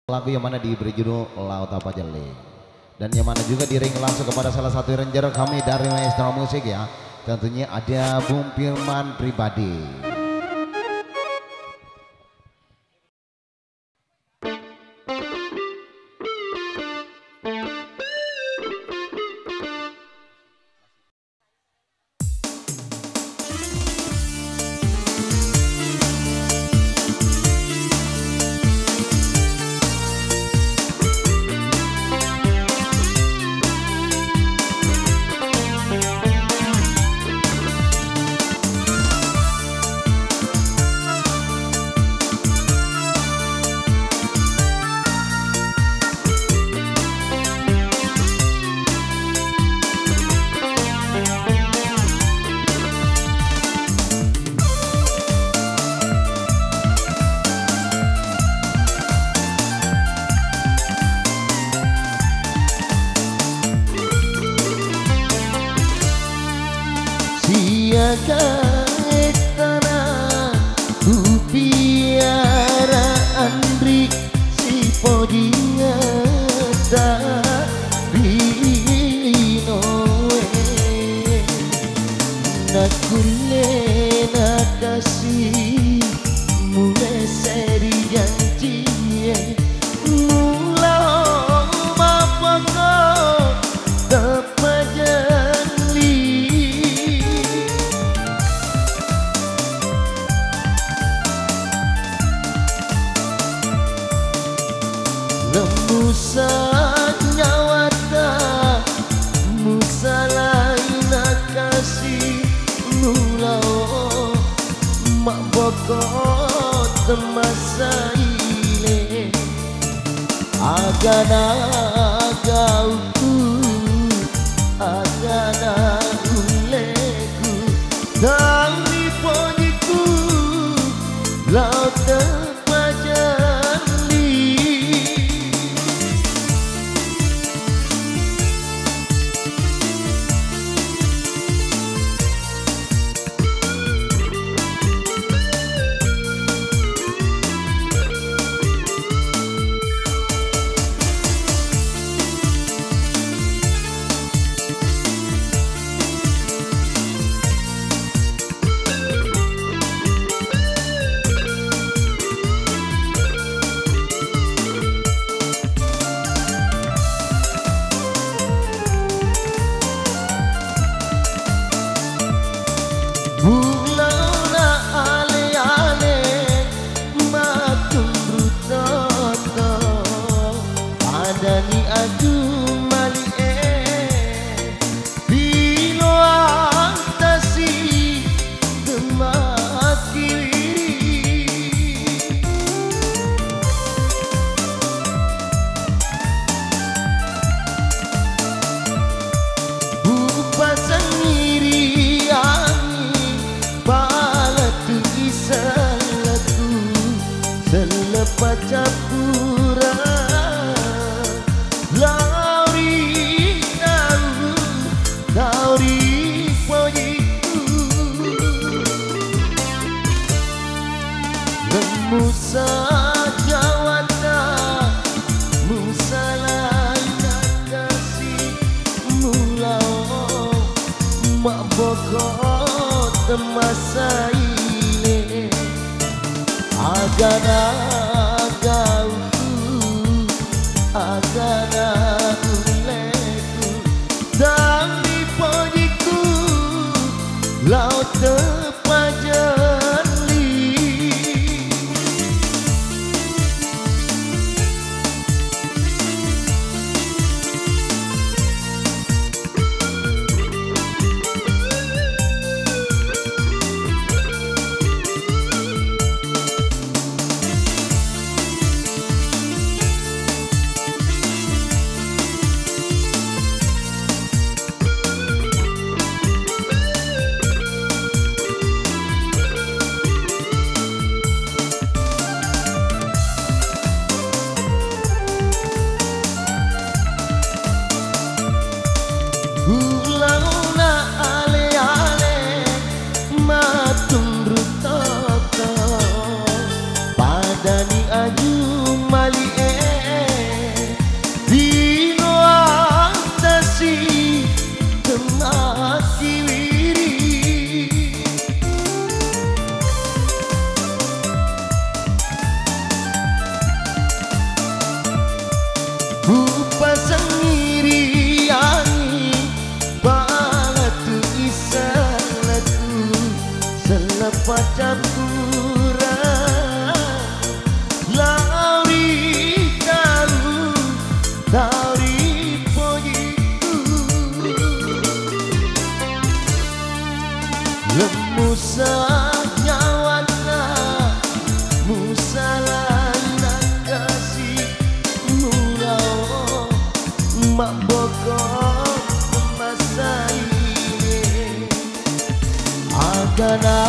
Lagu yang mana diberi judul Laut Apa Jeli, dan yang mana juga di ring langsung kepada salah satu ranger kami dari Maestro Musik ya. Tentunya ada Bung Firman Pribadi. Tanah ku piara andri si podinya tak binoe nakule nakasih mulai seri janji mula mapako Musa nyawata Musa lain kasih nulau mak bokot temasa ile agana gauku agana uleku dan di poniku laut Bulana ale-ale matung brutoto adani adu malie bilo antasi gemakiri bupasang iri selepas capura lauri lauri pojiku Musa jawata Musa lain kasih mulau mak bokot temasa ile agana gauku agana uleku dan di pojiku laut terpajali campura lauri tahu tauri pojiku lemusa nyawana musalana kasih murau mak bokok masa ini agana